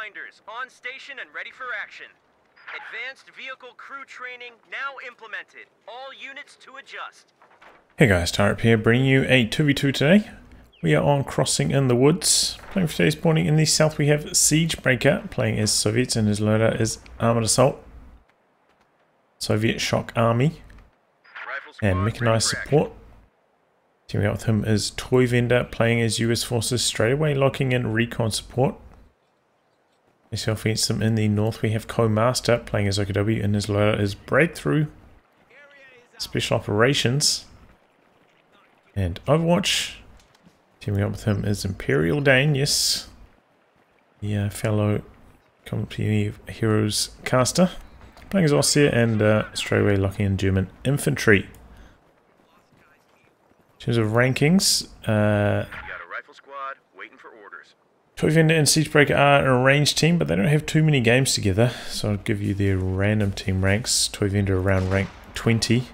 finders on station and ready for action. Advanced vehicle crew training now implemented. All units to adjust. Hey guys, Tyrup here, bringing you a 2v2 today. We are on Crossing in the Woods. Playing for today's morning in the south we have Siegebreaker, playing as Soviets, and his loader is Armored Assault. Soviet Shock Army. And Mechanized Support. Teaming up with him is Toyvendor, playing as US Forces, straight away locking in Recon Support. Myself against them in the north we have COHm4st3r, playing as OKW, and his loader is Breakthrough. Special Operations. And Overwatch. Teaming up with him is Imperial Dane, yes. The fellow Company of Heroes caster. Playing as Ostheer, and straight away locking in German Infantry. In terms of rankings, Toyvendor and Siegebreaker are a ranged team, but they don't have too many games together. So I'll give you their random team ranks. Toyvendor around rank 20.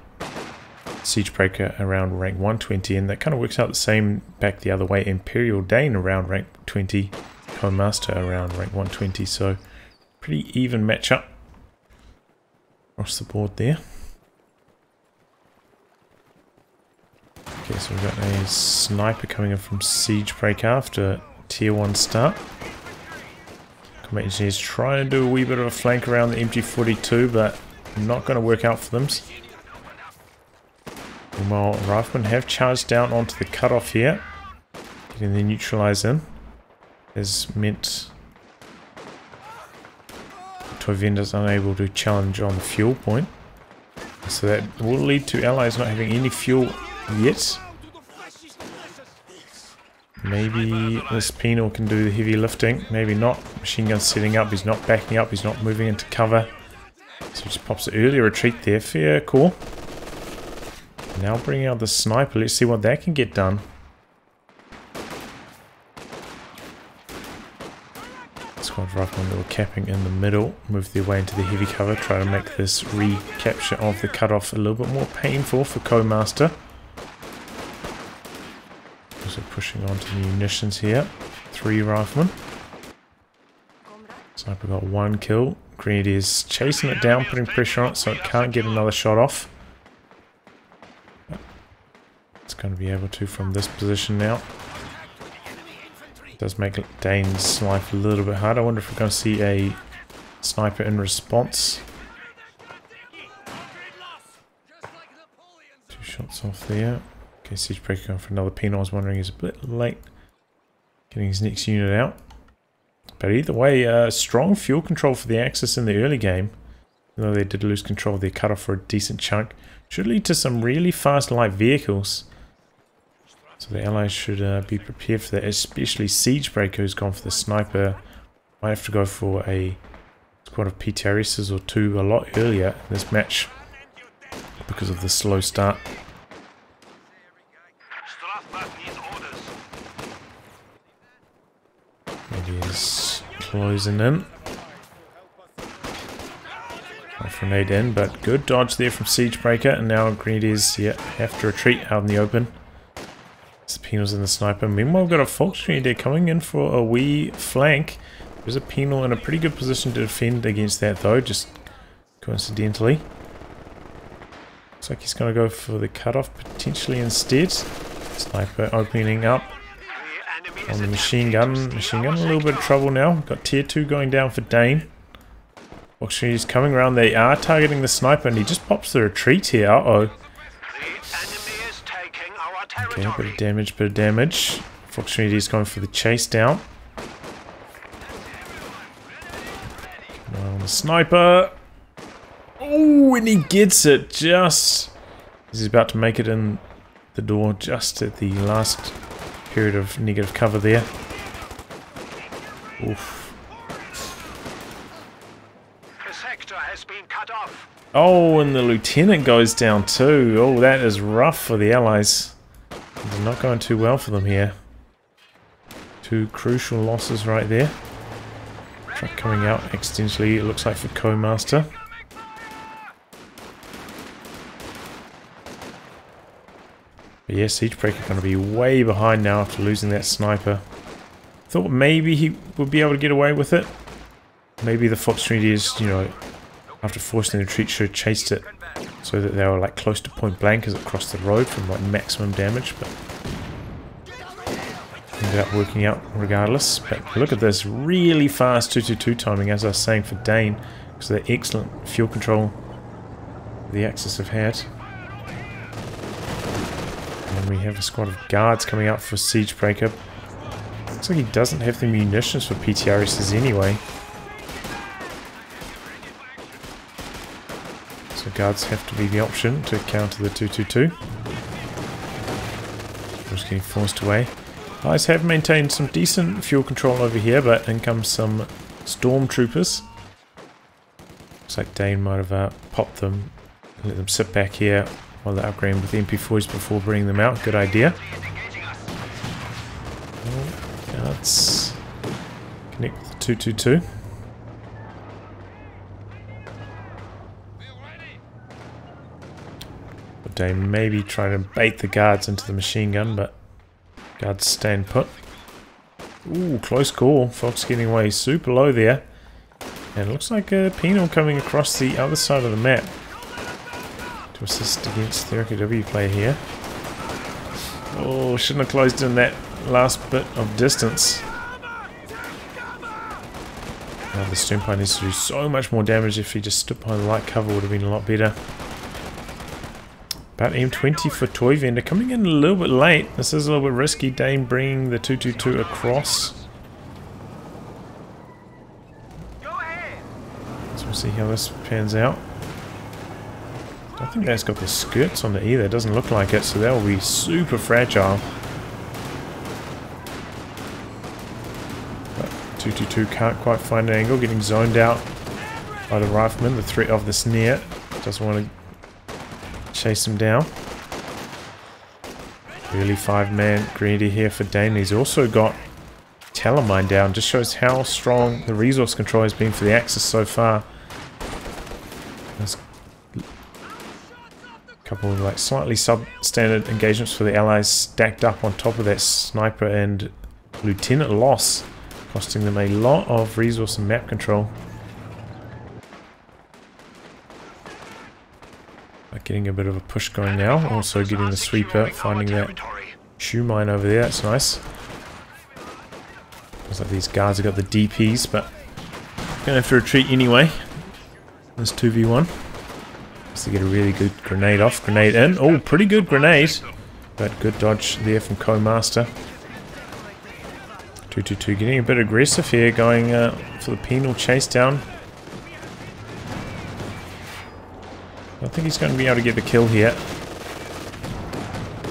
Siegebreaker around rank 120, and that kind of works out the same back the other way. Imperial Dane around rank 20, COHm4st3r around rank 120, so pretty even matchup across the board there. Okay, so we've got a sniper coming in from Siegebreaker after tier 1 start. Combat engineers trying to do a wee bit of a flank around the MG42, but not going to work out for them. While Riflemen have charged down onto the cutoff here, getting the neutralize in, has meant Toyvendor's unable to challenge on the fuel point. So that will lead to allies not having any fuel yet. Maybe this penal can do the heavy lifting, maybe not. Machine gun setting up, he's not backing up, he's not moving into cover. So he just pops the early retreat there, fair call. Now bringing out the sniper, let's see what that can get done. Squad Riflemen that were capping in the middle, move their way into the heavy cover, try to make this recapture of the cutoff a little bit more painful for COHm4st3r. Also pushing on to the munitions here. 3 Riflemen. Sniper got 1 kill. Grenadiers chasing it down, putting pressure on it so it can't get another shot off. It's going to be able to from this position now. It does make Dane's life a little bit hard. I wonder if we're going to see a sniper in response. 2 shots off there. Okay, Siegebreaker going for another penal. I was wondering, he's a bit late getting his next unit out. But either way, strong fuel control for the Axis in the early game. Even though they did lose control of their cutoff for a decent chunk. Should lead to some really fast light vehicles. So the allies should be prepared for that, especially Siegebreaker, who's gone for the sniper. Might have to go for a squad of PTRSs or 2 a lot earlier in this match because of the slow start. Maybe he's closing in. Grenade in, but good dodge there from Siegebreaker, and now Grenadiers have to retreat out in the open. The penal's in the sniper. Meanwhile, we've got a Fox Grenadier coming in for a wee flank. There's a penal in a pretty good position to defend against that though, just coincidentally. Looks like he's going to go for the cutoff potentially instead. Sniper opening up on the machine gun. Machine gun in a little bit of trouble now. Got tier 2 going down for Dane. Fox Grenadiers coming around. They are targeting the sniper, and he just pops the retreat here. Uh-oh. Okay, bit of damage, Fox Grenadiers going for the chase down. Come on, the sniper. Oh, and he gets it just. He's about to make it in the door just at the last period of negative cover there. Oof. Oh, and the lieutenant goes down too. Oh, that is rough for the allies. It's not going too well for them here. 2 crucial losses right there. Truck coming out accidentally, it looks like, for COHm4st3r. But yeah, Siegebreaker going to be way behind now after losing that sniper. Thought maybe he would be able to get away with it. maybe the Fox Grenadiers, you know, after forcing the retreat, should have chased it so that they were like close to point blank as it crossed the road from like maximum damage, but ended up working out regardless. But look at this really fast 2-2-2 timing, as I was saying, for Dane, because of the excellent fuel control the Axis have had. And we have a squad of guards coming out for Siegebreaker. Looks like he doesn't have the munitions for PTRSs anyway. So guards have to be the option to counter the 2-2-2. Just getting forced away. Guys have maintained some decent fuel control over here, but in comes some stormtroopers. Looks like Dane might have popped them and let them sit back here while they're upgrading with the MP4s before bringing them out. Good idea. Let's connect with the 2-2-2. But Dane maybe trying to bait the guards into the machine gun, but guards stand put. Ooh, close call. Fox getting away super low there. And it looks like a penal coming across the other side of the map to assist against the RKW player here. Oh, shouldn't have closed in that last bit of distance. Now the Stormpipe needs to do so much more damage. If he just stood behind the light cover, would have been a lot better. About M20 for Toyvendor, coming in a little bit late. This is a little bit risky. Dane bringing the 2-2-2 across. So we'll see how this pans out. I don't think that's got the skirts on it either. It doesn't look like it, so that will be super fragile. But 2-2-2 can't quite find an angle, getting zoned out by the rifleman. The threat of the snare doesn't want to chase him down. Really 5-man Grenadier here for Dane. He's also got Talonmine down. Just shows how strong the resource control has been for the Axis so far. There's a couple of like slightly substandard engagements for the Allies stacked up on top of that sniper and lieutenant loss, costing them a lot of resource and map control. Getting a bit of a push going now. Also getting the sweeper, finding that shoe mine over there. That's nice. Looks like these guards have got the DPs, but gonna have to retreat anyway. This 2v1. Just to get a really good grenade off. Grenade in. Oh, pretty good grenade. But good dodge there from COHm4st3r. 2-2-2 getting a bit aggressive here, going for the penal chase down. I think he's going to be able to get the kill here.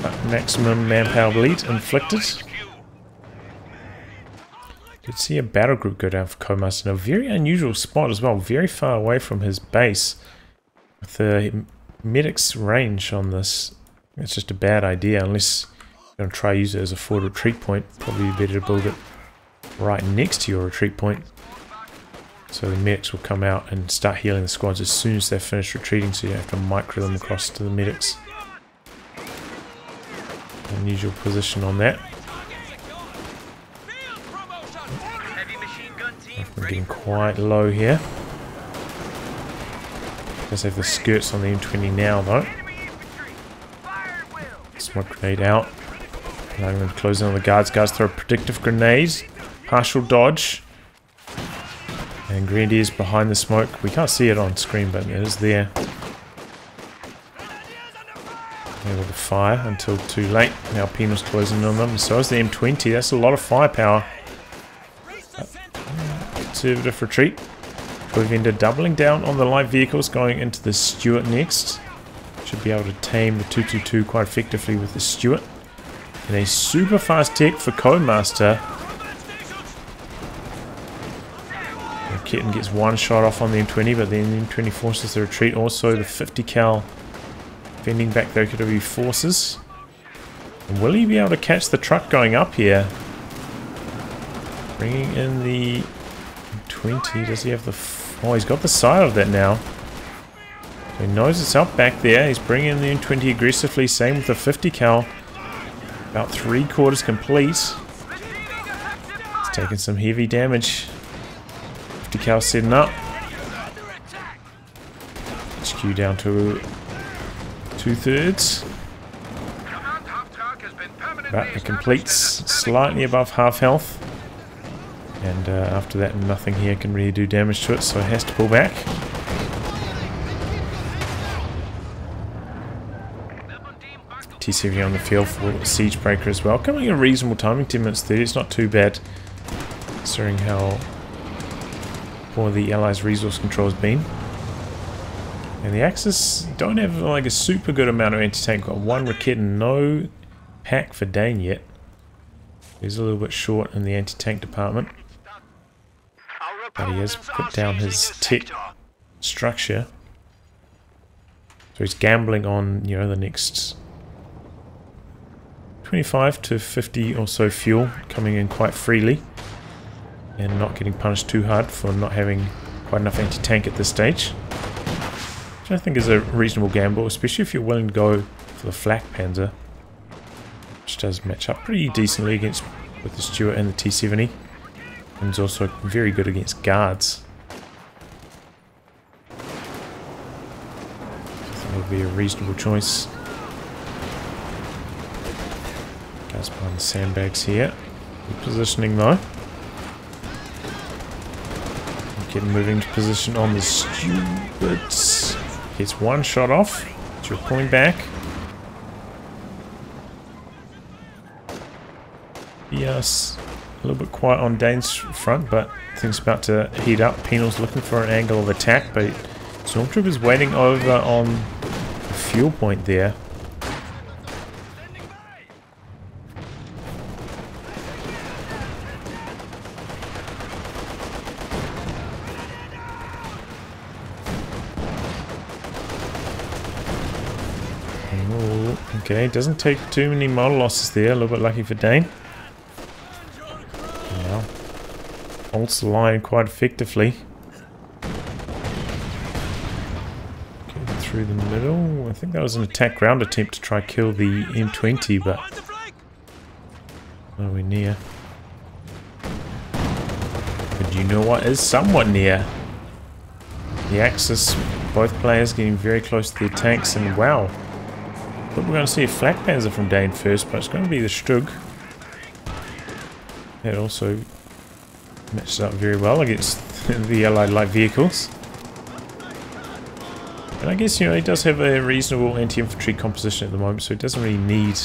But maximum manpower bleed inflicted. Did see a battle group go down for COHm4st3r in a very unusual spot as well, very far away from his base. With the medic's range on this, it's just a bad idea unless you're going to try to use it as a forward retreat point. Probably better to build it right next to your retreat point. So the medics will come out and start healing the squads as soon as they're finished retreating, so you have to micro them across to the medics. Unusual position on that. We're getting quite low here. Does have the skirts on the M20 now though. Smoke grenade out. And I'm going to close in on the guards. Guards throw a predictive grenade. Partial dodge. And Grenadiers behind the smoke. We can't see it on screen, but it is there. Able to fire until too late. Now Penal's closing on them. So is the M20. That's a lot of firepower. Conservative retreat. Toyvendor doubling down on the light vehicles, going into the Stuart next. Should be able to tame the 2-2-2 quite effectively with the Stuart. And a super fast tech for COHm4st3r. Kitten gets one shot off on the M20, but then the M20 forces the retreat. Also the 50 cal fending back the OKW forces. And will he be able to catch the truck going up here? Bringing in the M20. Does he have the... Oh, he's got the side of that now. So he knows it's up back there. He's bringing in the M20 aggressively. Same with the 50 cal. About 3/4 complete. He's taking some heavy damage. 50 cal setting up. HQ down to 2/3. But it completes slightly above half health. And after that, nothing here can really do damage to it, so it has to pull back. T70 on the field for Siegebreaker as well. Coming in a reasonable timing, 10 minutes 30. It's not too bad, considering how poor the Allies' resource control has been. And the Axis don't have like a super good amount of anti-tank. Got one Recon and no pack for Dane yet. He's a little bit short in the anti-tank department. But he has put down his tech structure. So he's gambling on, you know, the next 25 to 50 or so fuel coming in quite freely. And not getting punished too hard for not having quite enough anti-tank at this stage. Which I think is a reasonable gamble, especially if you're willing to go for the flak panzer. Which does match up pretty decently against with the Stuart and the T70. And is also very good against guards. I think it would be a reasonable choice. Guys behind the sandbags here. Good positioning though. Getting moving to position on the Stuarts. Gets one shot off. So we're pulling back. Yes. A little bit quiet on Dane's front, but things about to heat up. Penal's looking for an angle of attack, but Stormtrooper's waiting over on the fuel point there. Oh, okay, doesn't take too many model losses there. A little bit lucky for Dane. Holds the line quite effectively. Getting through the middle. I think that was an attack ground attempt to try kill the M20, but nowhere near. But you know what is somewhat near? The Axis, both players getting very close to their tanks, and wow. I thought we were going to see a flak panzer from Dane first, but it's going to be the Stug. That also matches up very well against the Allied light vehicles. And I guess, you know, he does have a reasonable anti-infantry composition at the moment, so he doesn't really need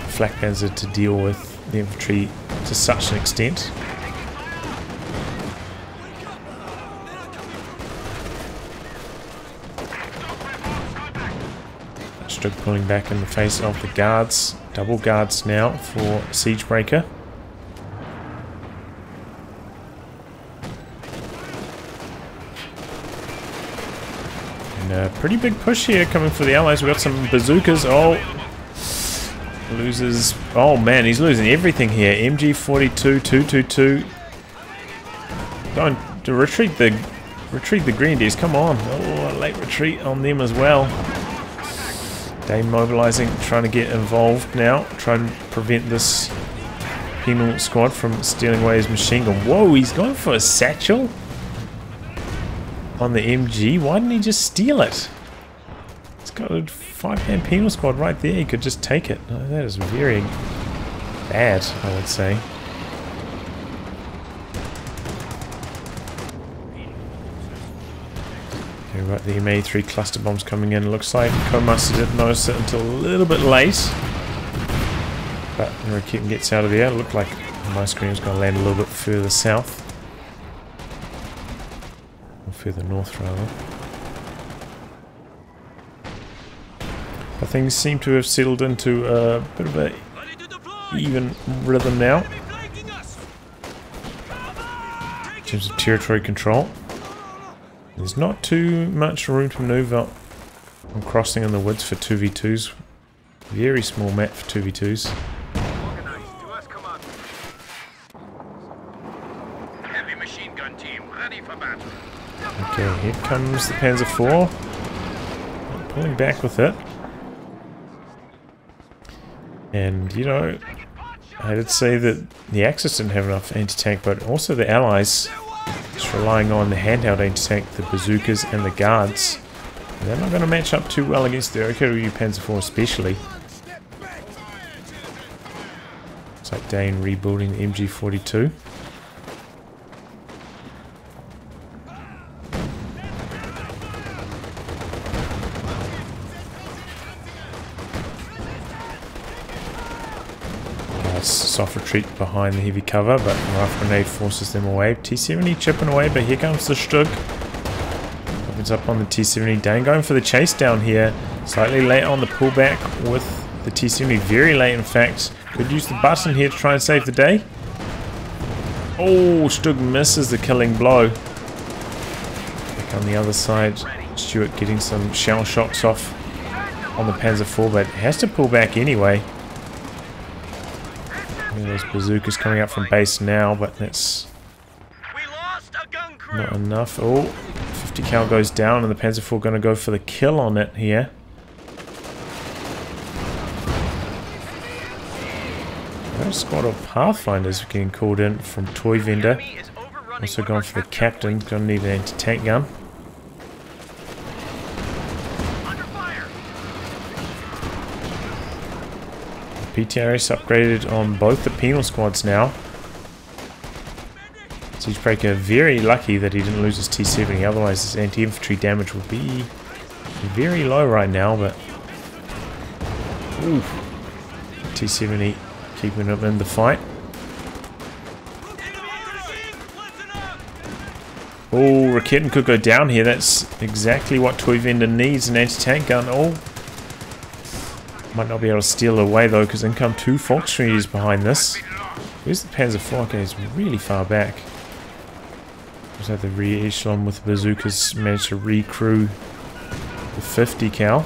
flak panzer to deal with the infantry to such an extent. Stug pulling back in the face of the guards. Double guards now for Siegebreaker. Pretty big push here coming for the Allies. We've got some bazookas. Oh, loses. Oh man, he's losing everything here. MG42, 222. Going to retreat the Grenadiers. Come on. Oh, a late retreat on them as well. Dane mobilizing, trying to get involved now. Trying to prevent this penal squad from stealing away his machine gun. Whoa, he's going for a satchel on the MG. Why didn't he just steal it? It's got a 5-man penal squad right there. He could just take it. Oh, that is very bad, I would say. Okay, right, the MA3 cluster bombs coming in. Looks like COHm4st3r didn't notice it until a little bit late. But Recon gets out of there. It looked like my screen was going to land a little bit further south. Further north rather. But things seem to have settled into a bit of a even rhythm now in terms of territory control. There's not too much room to maneuver on crossing in the woods for 2v2s. Very small map for 2v2s. Heavy machine gun team ready for battle. Okay, here comes the Panzer IV. Pulling back with it. And, you know, I did say that the Axis didn't have enough anti-tank, but also the Allies Just relying on the handheld anti-tank, the bazookas and the guards. And they're not going to match up too well against the OKW Panzer IV especially. It's like Dane rebuilding the MG42. Soft retreat behind the heavy cover, but Rifle Grenade forces them away. T-70 chipping away, but here comes the Stug. Opens up on the T-70. Dane going for the chase down here. Slightly late on the pullback with the T-70. Very late, in fact. Could use the button here to try and save the day. Oh, Stug misses the killing blow. Back on the other side, Stuart getting some shell shocks off on the Panzer IV, but has to pull back anyway. There's bazookas coming up from base now, but that's not enough. Oh, 50 cal goes down, and the Panzer IV going to go for the kill on it here. A squad of Pathfinders getting called in from Toyvendor. Also going for the captain. Going to need an anti-tank gun. PTRS upgraded on both the penal squads now. Siegebreaker very lucky that he didn't lose his T-70, otherwise his anti-infantry damage would be very low right now, but T-70 keeping him in the fight. Oh, Recon could go down here. That's exactly what Toyvendor needs, an anti-tank gun. Oh, might not be able to steal away though, because in come two Volkskriegs behind this. Where's the Panzer IV? Okay, it's really far back. Looks like the rear echelon with bazookas managed to recrew the 50 cal.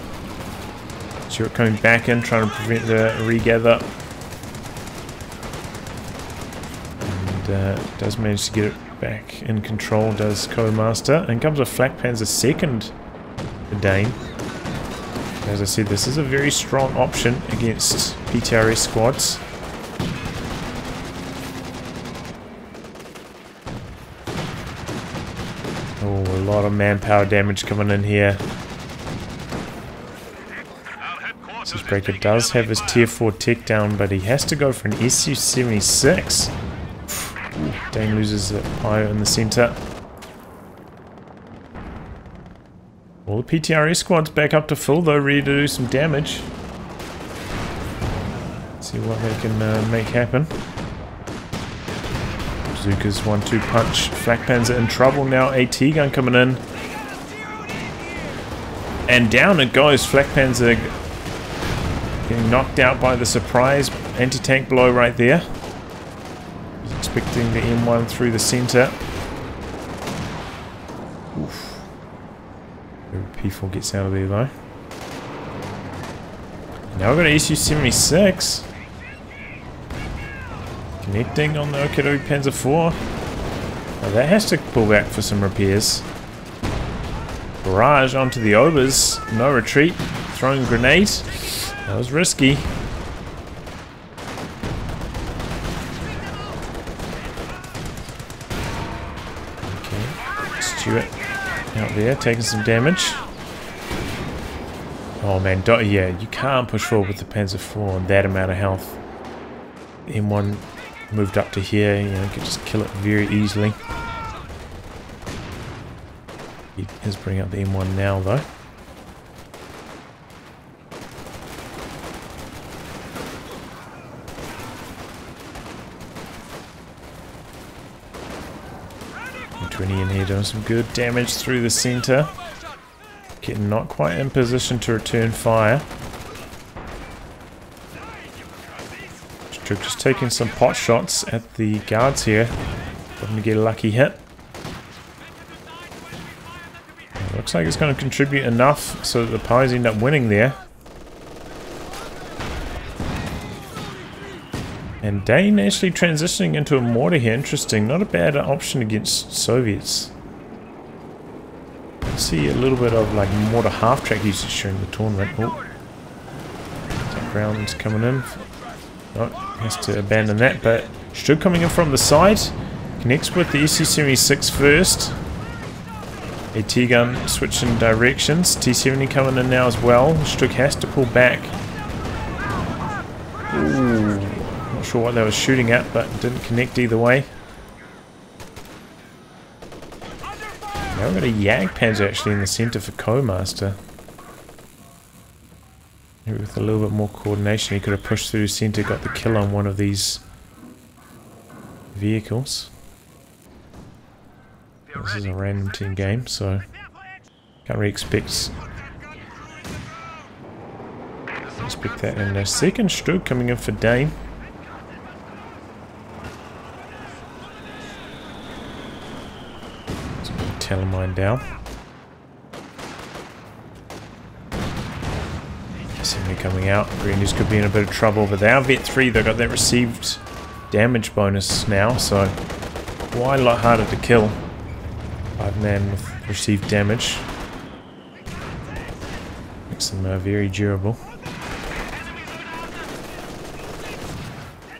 Stuart coming back in, trying to prevent the regather. And does manage to get it back in control, does COHm4st3r. And comes a Flak Panzer second for Dane. As I said, this is a very strong option against PTRS squads. Oh, a lot of manpower damage coming in here. Siegebreaker does have his tier 4 tech down, but he has to go for an SU-76. Dane loses the pyro in the center. All the PTRS squad's back up to full though, ready to do some damage. See what they can make happen. Bazooka's 1-2 punch. Flak Panzer in trouble now. AT gun coming in. And down it goes. Flak Panzer getting knocked out by the surprise anti-tank blow right there. He's expecting the M1 through the center. Oof. P4 gets out of there though. Now we've got an SU-76 connecting on the OKW Panzer IV. Now that has to pull back for some repairs. Barrage onto the Obers. No retreat. Throwing grenades. That was risky. Okay. Stuart out there taking some damage. Oh man, yeah, you can't push forward with the Panzer IV on that amount of health. M1 moved up to here, you know, you could just kill it very easily. He is bringing up the M1 now though. M20 in here doing some good damage through the center. Getting not quite in position to return fire. Just taking some pot shots at the guards here. Hoping to get a lucky hit. Looks like it's going to contribute enough so that the Pies end up winning there. And Dane actually transitioning into a mortar here. Interesting. Not a bad option against Soviets. See a little bit of like mortar half-track usage during the tournament. Oh, top rounds coming in. Oh, has to abandon that, but Stug coming in from the side. Connects with the SC-76 first. A T-gun switching directions. T-70 coming in now as well. Stug has to pull back. Ooh, not sure what they were shooting at, but didn't connect either way. Now we've got a Jagdpanzer actually in the centre for COHm4st3r. Maybe with a little bit more coordination he could have pushed through centre, got the kill on one of these vehicles. This is a random team game, so can't really expect that. And a second Stug coming in for Dane. Let's put the Telemine down. Assembly coming out. Greenies could be in a bit of trouble, but they are Vet 3. They've got that received damage bonus now, so quite a lot harder to kill. 5-man with received damage. Makes them very durable.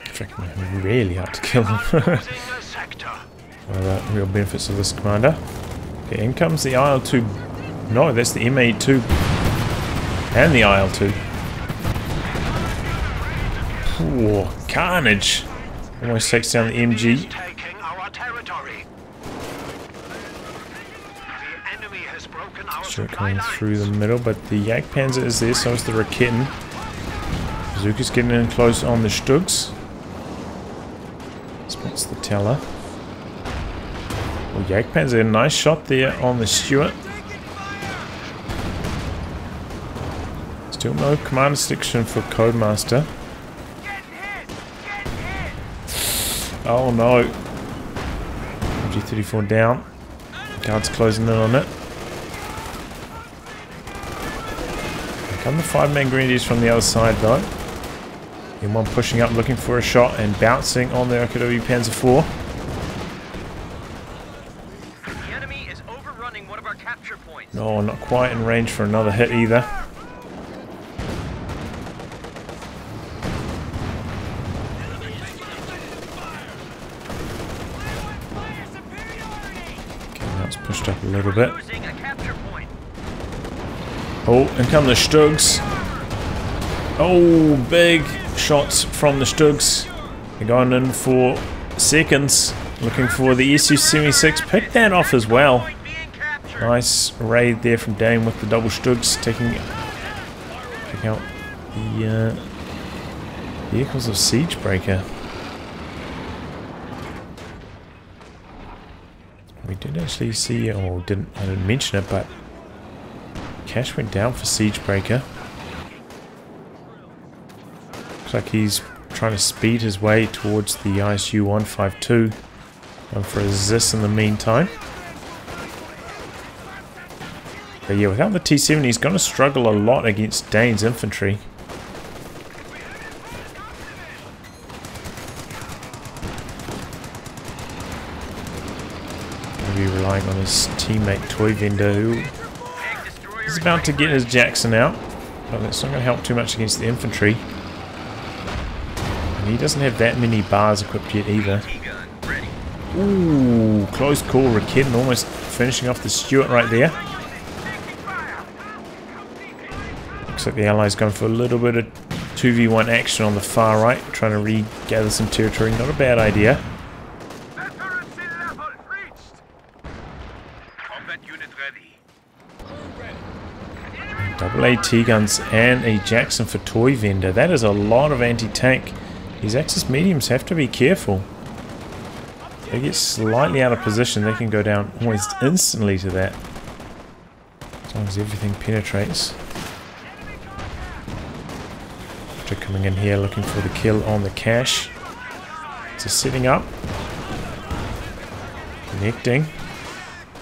In fact, really hard to kill them. One of the real benefits of this commander. Okay, in comes the IL-2. No, that's the MA2 and the IL-2. Ooh, carnage! Almost takes down the MG. Sure, coming through the middle, but the Jagdpanzer is there, so is the Recon. Bazooka's getting in close on the Stugs. Spots the Teller. Well, Jagdpanzer, a nice shot there on the Stuart. Still no command section for COHm4st3r. Oh no. MG34 down. Guards closing in on it. Come the 5-man Grenadiers from the other side though. M1 pushing up looking for a shot and bouncing on the OKW Panzer IV. The enemy is overrunning one of our capture points. No, not quite in range for another hit either. Okay, now it's pushed up a little bit. Oh, and come the Stugs. Oh, big shots from the Stugs. They're going in for seconds. Looking for the SU-76. Picked that off as well. Nice raid there from Dane with the double Stugs. Taking out the vehicles of Siegebreaker. We did actually see, or I didn't mention it, but cash went down for Siegebreaker. Looks like he's trying to speed his way towards the ISU 152. Going for a Zis in the meantime. But yeah, without the T-70, he's going to struggle a lot against Dane's infantry. Going to be relying on his teammate Toyvendor, who he's about to get his Jackson out, but that's not going to help too much against the infantry. And he doesn't have that many bars equipped yet either. Ooh, close call. Recon almost finishing off the Stuart right there. Looks like the Allies going for a little bit of 2v1 action on the far right, trying to regather some territory. Not a bad idea. Double AT guns and a Jackson for Toyvendor. That is a lot of anti-tank. These Axis mediums have to be careful. They get slightly out of position, they can go down almost instantly to that. As long as everything penetrates. They're coming in here looking for the kill on the cache. Just setting up. Connecting.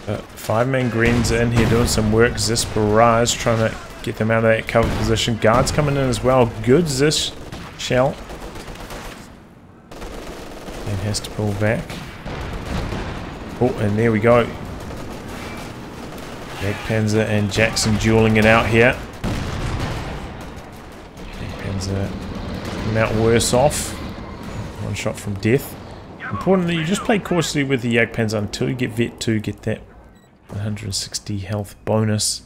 5-man Grens in here doing some work. Zis Barrage trying to get them out of that cover position. Guards coming in as well. Good Zis shell. And has to pull back. Oh, and there we go. Jagdpanzer and Jackson dueling it out here. Jagdpanzer coming out worse off. One shot from death. Important that you just play cautiously with the Jagdpanzer until you get Vet 2, get that 160 health bonus.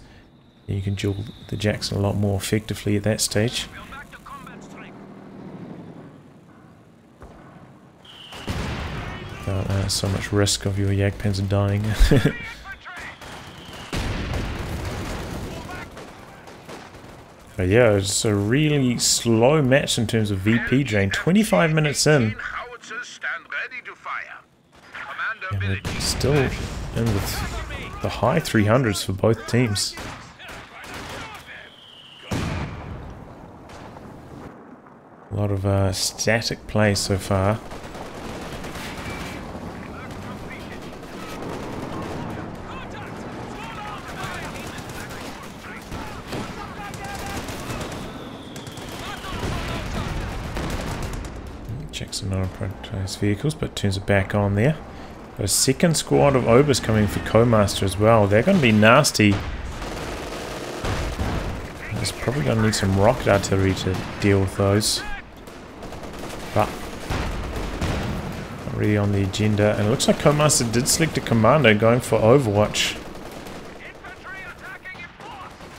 You can duel the Jackson a lot more effectively at that stage. Without so much risk of your Jagdpanzer dying. But yeah, it's a really slow match in terms of VP drain. 25 minutes in. And we're still in with the high 300s for both teams. A lot of static play so far. Checks some non-prioritized vehicles, but turns it back on there. Got a second squad of Obers coming for COHm4st3r as well. They're going to be nasty. There's probably going to need some rocket artillery to deal with those. But not really on the agenda. And it looks like COHm4st3r did select a commander going for Overwatch.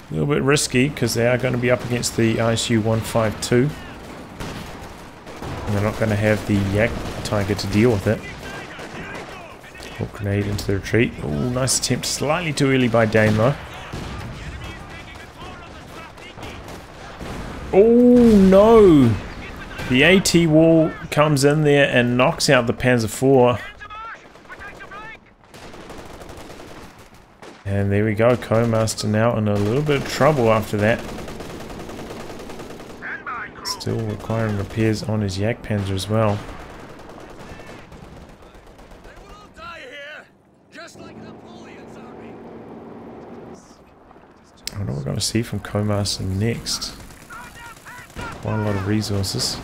A little bit risky because they are going to be up against the COHm4st3r. And they're not going to have the Yak Tiger to deal with it. Oh, grenade into the retreat. Oh, nice attempt. Slightly too early by Dane though. Oh no! The AT wall comes in there and knocks out the Panzer IV. And there we go. COHm4st3r now in a little bit of trouble after that. Still requiring repairs on his Jagdpanzer as well. I wonder what we're going to see from COHm4st3r next. Quite a lot of resources.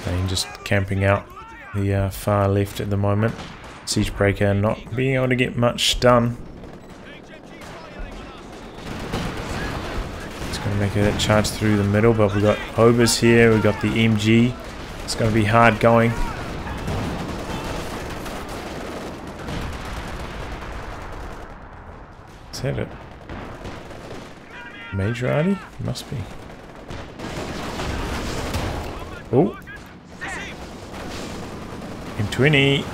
Dane just camping out the far left at the moment. Siegebreaker not being able to get much done. Going to make that charge through the middle, but we've got Obers here, we've got the MG. It's going to be hard going. Is that it? Major Arty? Must be. Oh! M20!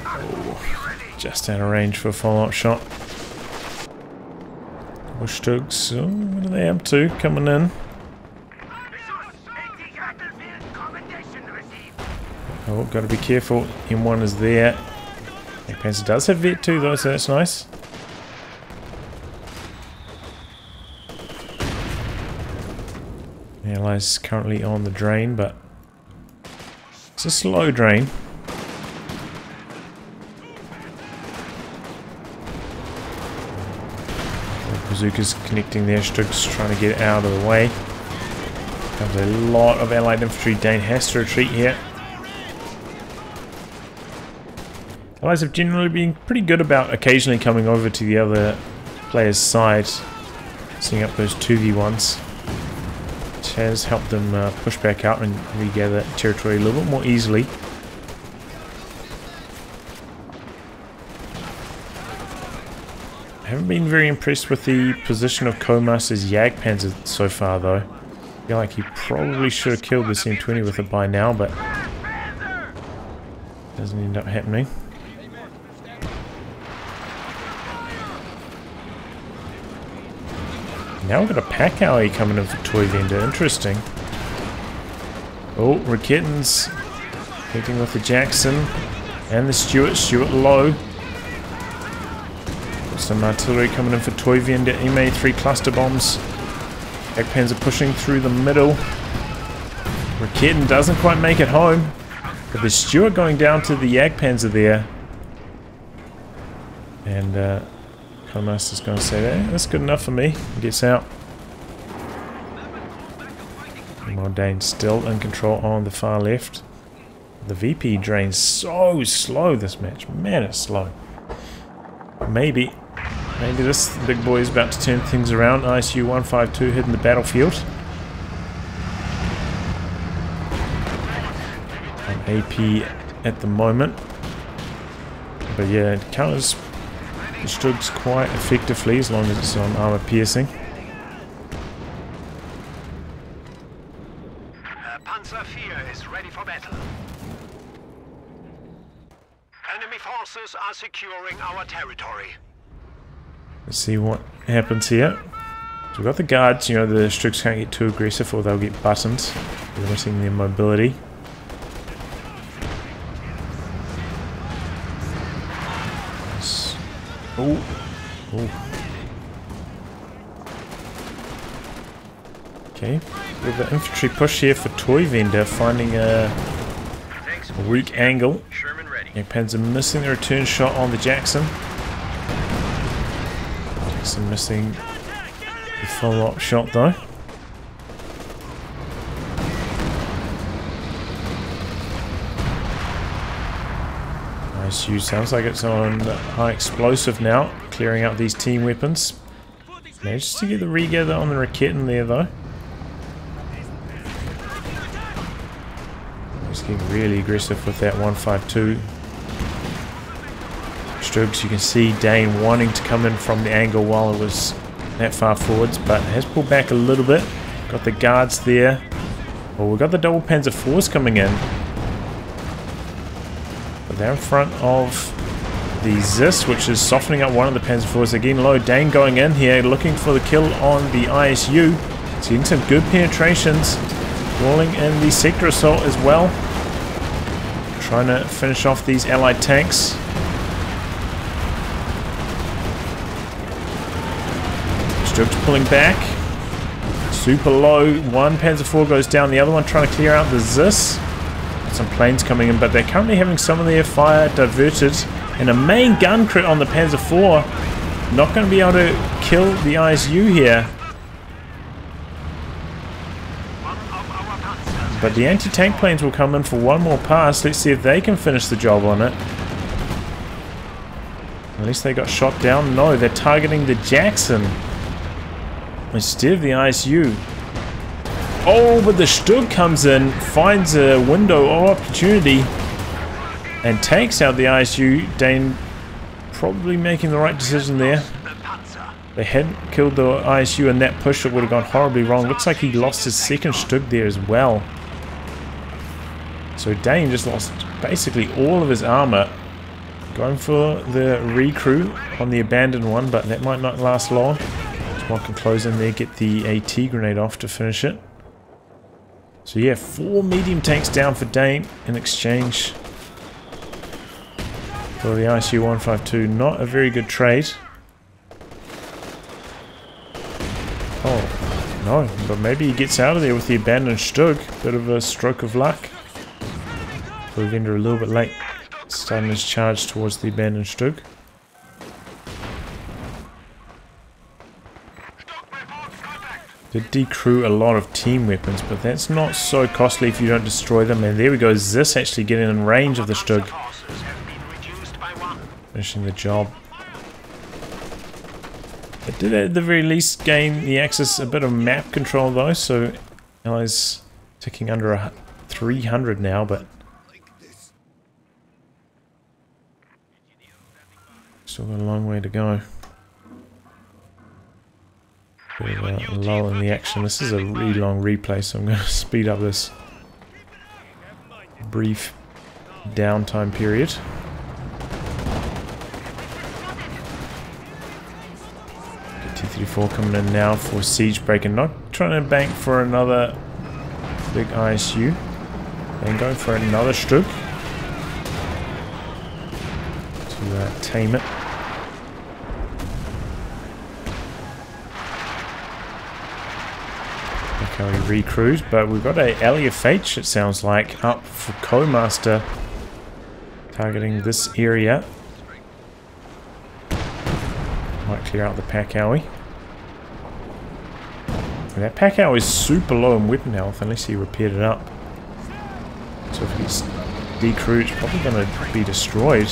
Oh, just out of range for a follow-up shot. Bushtugs, oh, what are they up to? Coming in. Oh, gotta be careful. M1 is there. Panzer does have Vet 2 though, so that's nice. Allies currently on the drain, but it's a slow drain. Bazookas connecting there, Stugs trying to get it out of the way. Comes a lot of allied infantry. Dane has to retreat here. Allies have generally been pretty good about occasionally coming over to the other player's side, setting up those 2v1s, which has helped them push back out and regather territory a little bit more easily. I haven't been very impressed with the position of COHm4st3r's Jagdpanzer so far though. I feel like he probably should have killed this M20 with it by now, but doesn't end up happening. Now we've got a pack alley coming in for Toyvendor. Interesting. Oh, Recon hitting with the Jackson and the Stuart. Stuart low. Some artillery coming in for Toyvendor. MA3 cluster bombs. Jagdpanzer pushing through the middle. Recon doesn't quite make it home. But the Stuart going down to the Jagdpanzer there. And COHm4st3r is going to say that. That's good enough for me. Gets out. Dane still in control on the far left. The VP drains so slow this match. Man, it's slow. Maybe this big boy is about to turn things around. ISU-152 hitting the battlefield. On AP at the moment. But yeah, it counters the Stugs quite effectively as long as it's on armor piercing. Panzer IV is ready for battle. Enemy forces are securing our territory. Let's see what happens here. So we've got the guards, you know, the Stugs can't get too aggressive or they'll get buttoned, limiting their mobility. Nice. Ooh. Ooh. Okay, with the infantry push here for Toyvendor, finding a weak angle. Panzer missing the return shot on the Jackson. Jackson missing the follow-up shot though. ISU sounds like it's on high explosive now, clearing out these team weapons. Managed to get the regather on the Recon there though. He's getting really aggressive with that 152. Stugs, you can see Dane wanting to come in from the angle while it was that far forwards, but has pulled back a little bit. Got the guards there. Well, we've got the double Panzer IVs coming in. But they're in front of the Zis, which is softening up one of the Panzer IVs. Again, low. Dane going in here, looking for the kill on the ISU. Seeing some good penetrations. Rolling in the sector assault as well. Trying to finish off these allied tanks. Stugs pulling back. Super low. One Panzer IV goes down. The other one trying to clear out the Zis. Some planes coming in, but they're currently having some of their fire diverted. And a main gun crit on the Panzer IV. Not going to be able to kill the ISU here. But the anti-tank planes will come in for one more pass. Let's see if they can finish the job on it. At least they got shot down. No, they're targeting the Jackson instead of the ISU. Oh, but the Stug comes in, finds a window of opportunity, and takes out the ISU. Dane probably making the right decision there. They hadn't killed the ISU in that push, it would have gone horribly wrong. Looks like he lost his second Stug there as well. So Dane just lost basically all of his armor. Going for the recrew on the abandoned one, but that might not last long. One can close in there, get the AT grenade off to finish it. So yeah, 4 medium tanks down for Dane in exchange for the ISU-152. Not a very good trade. Oh, no, but maybe he gets out of there with the abandoned Stug. Bit of a stroke of luck. Toyvendor a little bit late, starting his charge towards the abandoned Stug. Did decrew a lot of team weapons, but that's not so costly if you don't destroy them. And there we go, Zis actually getting in range of the Stug. Finishing the job. It did at the very least gain the Axis a bit of map control though, so Allies ticking under 300 now, but still got a long way to go. Lull in the action. This is a really long replay, so I'm going to speed up this brief downtime period. T-34 coming in now for Siegebreaker. Not trying to bank for another big ISU. Then going for another Stug to tame it. How he recruit, but we've got a LFH, it sounds like, up for Co-Master, targeting this area. Might clear out the Pack-Owie. That Pack-Owie is super low in weapon health, unless he repaired it up. So if he gets decrew. It's probably going to be destroyed.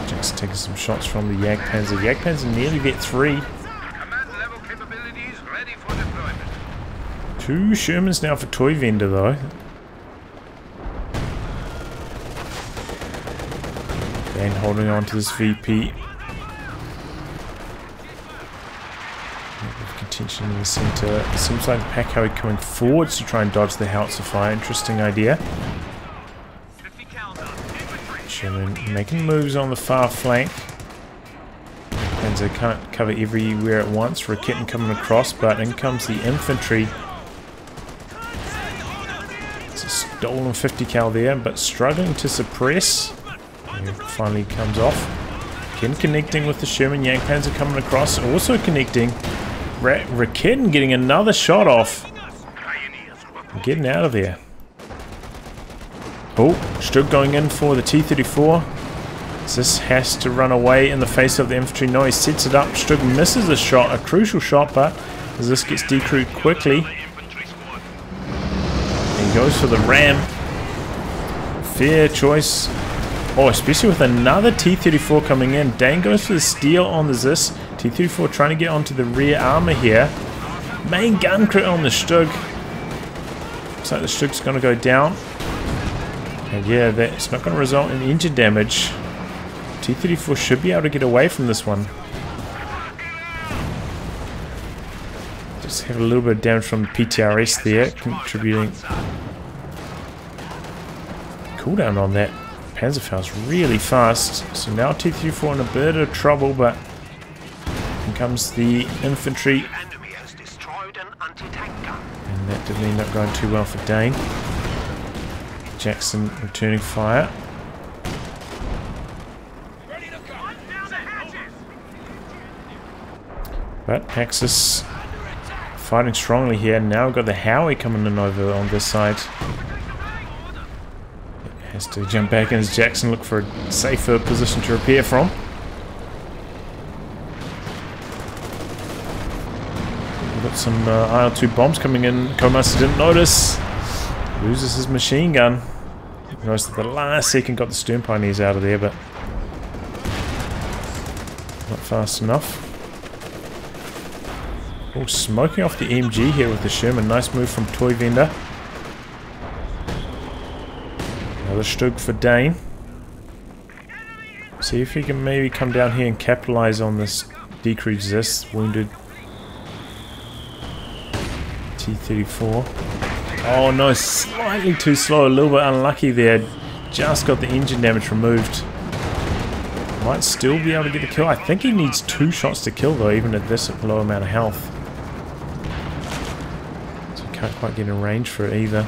Jack's taking some shots from the Jagdpanzer. Jagdpanzer nearly get 3. Command level capabilities ready for deployment. 2 Shermans now for Toyvendor though. Dane holding on to this VP. Contention in the center. It seems like Packhowie coming forwards to try and dodge the howitzer fire. Interesting idea. Sherman making moves on the far flank. Panzer can't cover everywhere at once. Recon coming across, but in comes the infantry. It's a stolen 50 cal there, but struggling to suppress. And it finally comes off. Again connecting with the Sherman. Jagdpanzer coming across, also connecting. Recon getting another shot off. Getting out of there. Oh, Stug going in for the T-34. This has to run away in the face of the infantry. No, he sets it up. Stug misses a shot, a crucial shot, but as this gets decrewed quickly. He goes for the ram. Fair choice. Oh, especially with another T-34 coming in. Dane goes for the steal on the Zis. T-34 trying to get onto the rear armor here. Main gun crit on the Stug. Looks like the Stug's going to go down. And yeah, that's not going to result in engine damage. T-34 should be able to get away from this one. Just have a little bit of damage from the PTRS there, contributing. Cooldown on that Panzerfaust's really fast. So now T-34 in a bit of trouble, but here comes the infantry. And that didn't end up going too well for Dane. Jackson returning fire. But Axis fighting strongly here. Now we've got the Howie coming in over on this side. Has to jump back in as Jackson look for a safer position to repair from. We've got some IL-2 bombs coming in. COHm4st3r didn't notice. Loses his machine gun. Noticed at the last second got the stern pioneers out of there, but not fast enough. Oh, smoking off the MG here with the Sherman. Nice move from Toyvendor. Another Stug for Dane. See if he can maybe come down here and capitalize on this decreed Zis. Wounded T-34. Oh no, slightly too slow, a little bit unlucky there. Just got the engine damage removed. Might still be able to get the kill. I think he needs 2 shots to kill though, even at this low amount of health. So he can't quite get in range for it either.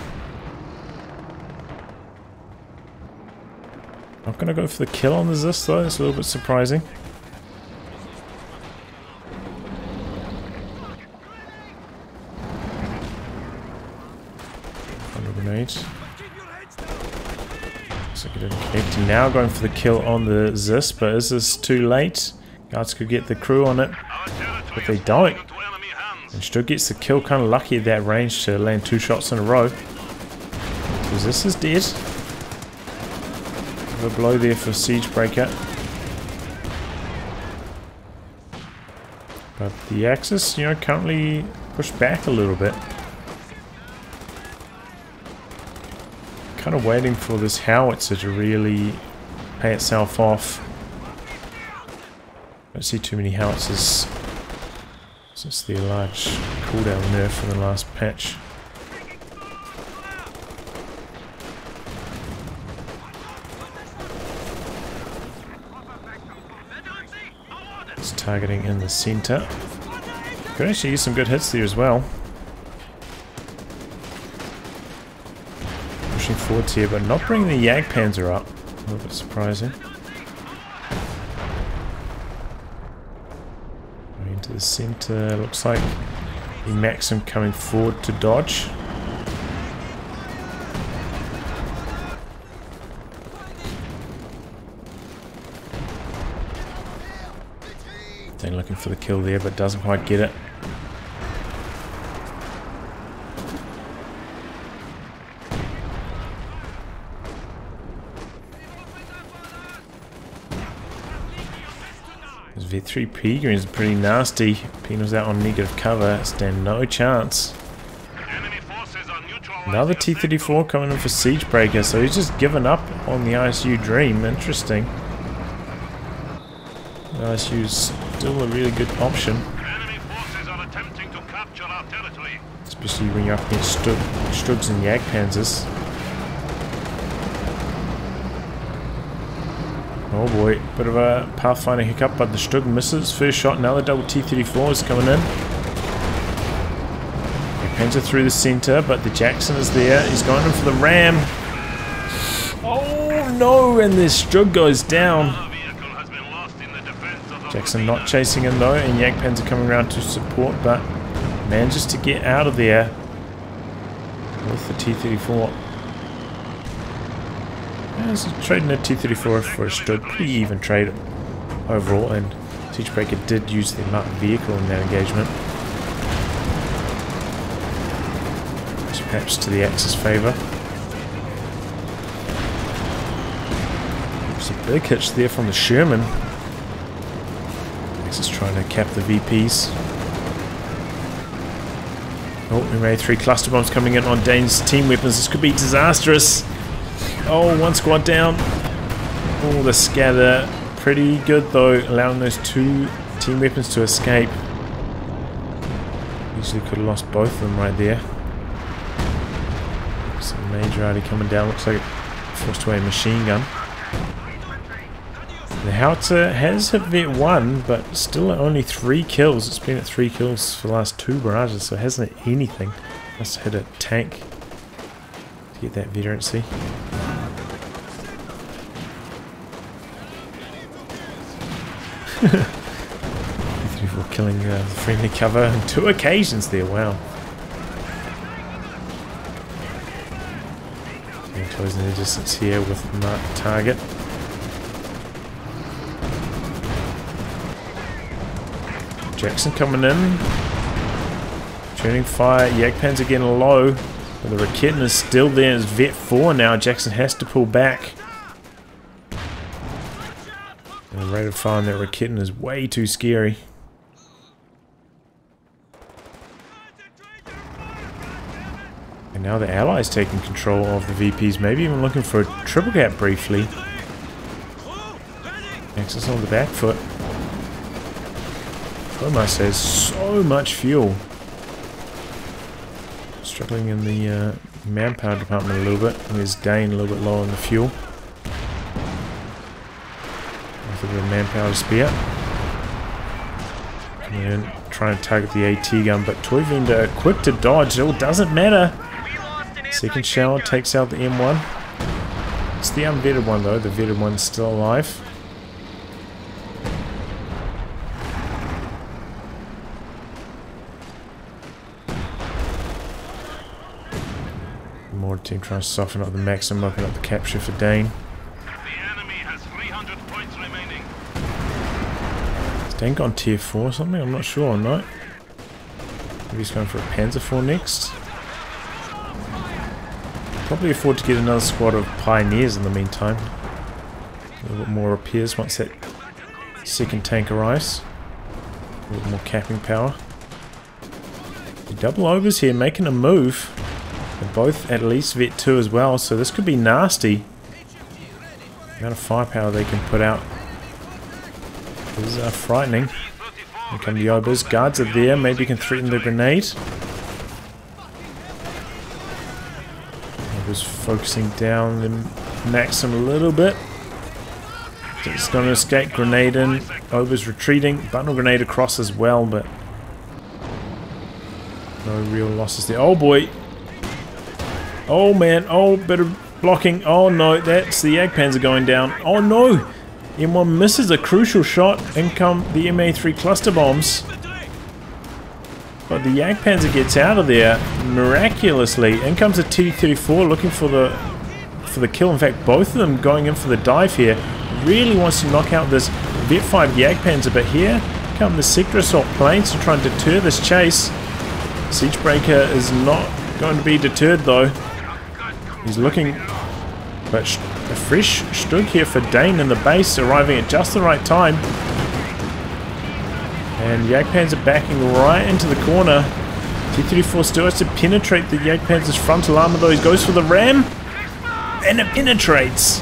Not going to go for the kill on the Zis though, it's a little bit surprising. Grenades. So it didn't connect. Now going for the kill on the Zis, but is this too late? Guards could get the crew on it, but they don't. And Stug gets the kill, kind of lucky at that range to land 2 shots in a row. So Zis is dead. A blow there for Siegebreaker. But the Axis, you know, currently pushed back a little bit. Kind of waiting for this howitzer to really pay itself off. Don't see too many howitzers since the large cooldown nerf from the last patch. It's targeting in the center. Could actually use some good hits there as well. Pushing forwards here, but not bringing the Jagdpanzer up. A little bit surprising. Going into the center, looks like the Maxim coming forward to dodge. Dane looking for the kill there, but doesn't quite get it. This V3 Peregrine is pretty nasty. Penal's out on negative cover. Stand no chance. Another T-34 coming in for Siegebreaker, so he's just given up on the ISU dream. Interesting. The ISU's still a really good option. Especially when you're up against Strugs and Jagdpanzers. Oh boy, bit of a pathfinder hiccup, but the Strug misses. First shot, another double T-34 is coming in. Panzer through the center, but the Jackson is there. He's going in for the ram. Oh no, and the Strug goes down. Jackson not chasing him though, and Jagdpanzer coming around to support, but manages to get out of there with the T-34. Yeah, trading a T-34 for a Strug, pretty even trade overall, and Siegebreaker did use the marked vehicle in that engagement. Perhaps to the Axis favour. There's a big hitch there from the Sherman. Axis trying to cap the VPs. Oh, we made 3 cluster bombs coming in on Dane's team weapons. This could be disastrous. Oh, 1 squad down. Oh, the scatter. Pretty good though, allowing those 2 team weapons to escape. Easily could have lost both of them right there. Some major arty coming down, looks like it forced away a machine gun. The Howitzer has hit Vet 1, but still at only 3 kills. It's been at 3 kills for the last 2 barrages, so it hasn't hit anything. Must have hit a tank to get that veterancy. T-34 killing the friendly cover on 2 occasions there, wow. Closing the distance here with marked target. Jackson coming in. Turning fire. Jagdpanzer getting low. But the Recon is still there. It's Vet 4 now. Jackson has to pull back. And the rate of fire on that Recon is way too scary. And now the Allies taking control of the VPs, maybe even looking for a triple gap briefly. Axis on the back foot. COHm4st3r has so much fuel. Struggling in the manpower department a little bit. And there's Dane a little bit low on the fuel. With a bit of manpower to spare. Coming in, trying to target the AT gun, but Toyvendor quick to dodge. It doesn't matter. Second shower takes out the M1. It's the unvetted one though, the vetted one's still alive. More team trying to soften up the maximum, open up the capture for Dane. The enemy has 300 points remaining. Is Dane gone tier 4 or something? I'm not sure on that. Maybe he's going for a Panzer 4 next. Probably afford to get another squad of Pioneers in the meantime. A little bit more repairs once that second tank arrives. A little more capping power. The double overs here making a move. They're both at least Vet 2 as well, so this could be nasty. The amount of firepower they can put out is frightening. Here come the overs. Guards are there. Maybe you can threaten the grenade. Was focusing down the Maxim a little bit. It's going to escape. Grenade in. Ober's retreating. Bundle grenade across as well, but no real losses there. Oh boy. Oh man. Oh, bit of blocking. Oh no, that's the Jagdpanzer going down. Oh no. M1 misses a crucial shot. In come the MA3 cluster bombs. But the Jagdpanzer gets out of there miraculously. In comes a T-34 looking for the kill. In fact, both of them going in for the dive here. Really wants to knock out this Vet 5 Jagdpanzer, but here come the sector assault planes to try and deter this chase. Siegebreaker is not going to be deterred though. He's looking, but a fresh Strug here for Dane in the base, arriving at just the right time. And Jagdpanzer backing right into the corner. T-34 still has to penetrate the Jagdpanzer's frontal armor though. He goes for the ram. And it penetrates.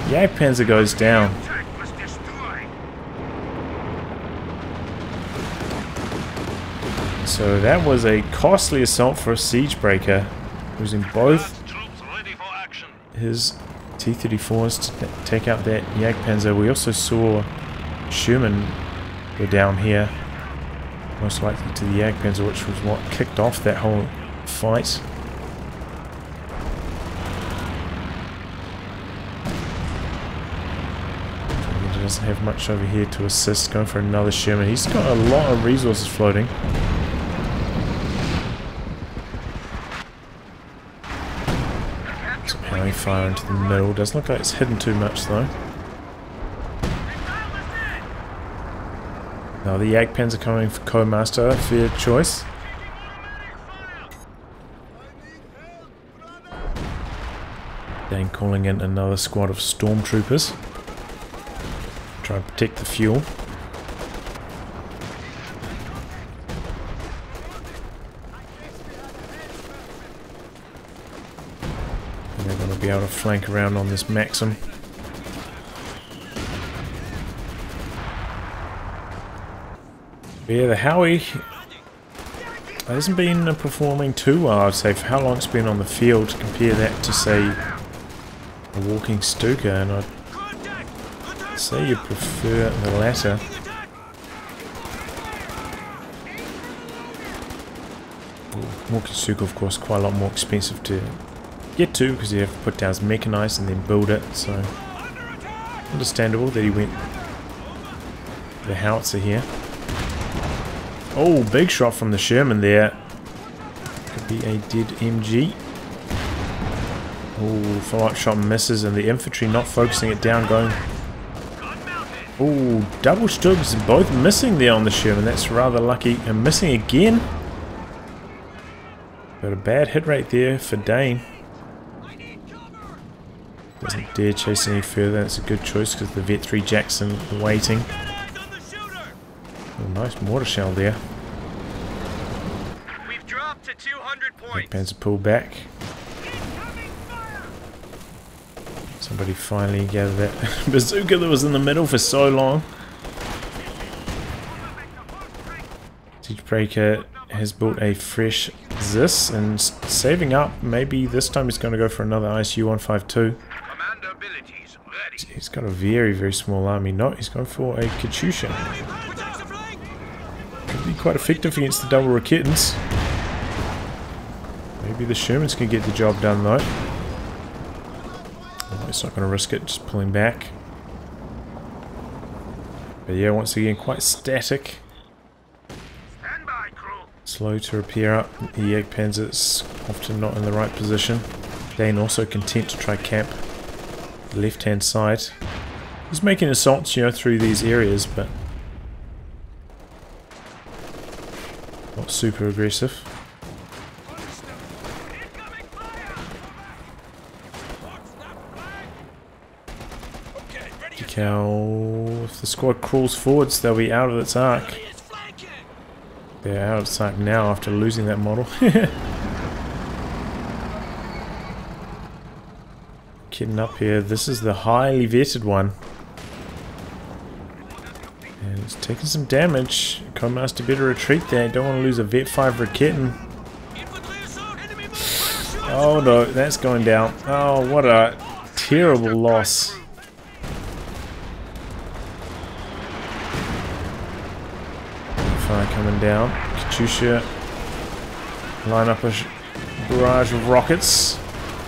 Jagdpanzer goes down. So that was a costly assault for a Siegebreaker. Losing both his T-34s to take out that Jagdpanzer. We also saw Sherman go down here. Most likely to the Jagdpanzer, which was what kicked off that whole fight. He doesn't have much over here to assist. Going for another Sherman. He's got a lot of resources floating. Somehow fire into the middle. Doesn't look like it's hidden too much though. Now the Jagdpanzer coming for COHm4st3r, fair choice. Dane calling in another squad of stormtroopers. Try and protect the fuel. And they're going to be able to flank around on this Maxim. Yeah, the Howie hasn't been performing too well, I'd say, for how long it's been on the field. Compare that to, say, a walking Stuka, and I'd say you prefer the latter. Walking Stuka, of course, quite a lot more expensive to get to because you have to put down his Mechanised and then build it, so understandable that he went the howitzer here. Oh, big shot from the Sherman there. Could be a dead MG. Oh, follow-up shot misses, and the infantry not focusing it down, going. Oh, double Stugs, both missing there on the Sherman. That's rather lucky. And missing again. Got a bad hit rate there for Dane. Doesn't dare chase any further. That's a good choice because the Vet 3 Jackson waiting. Oh, nice mortar shell there. We've dropped to 200 points. Panzer pull back. Somebody finally gathered that bazooka that was in the middle for so long. Siegebreaker has built a fresh Zis and saving up. Maybe this time he's going to go for another ISU-152. He's got a very, very small army. No, he's going for a Katyusha. Could be quite effective against the double Raketans. Maybe the Shermans can get the job done though. Oh, he's not going to risk it, just pulling back. But yeah, once again, quite static. Slow to repair up. The Jagdpanzer's often not in the right position. Dane also content to try camp the left-hand side. He's making assaults, you know, through these areas, but not super aggressive. Decal, if the squad crawls forwards, they'll be out of its arc. They're out of its arc now after losing that model. Getting up here, this is the highly vetted one. And it's taking some damage. COHm4st3r better retreat there. Don't want to lose a Vet 5 Raketan. Oh no, that's going down. Oh, what a terrible loss. Fire coming down. Katyusha line up a barrage of rockets.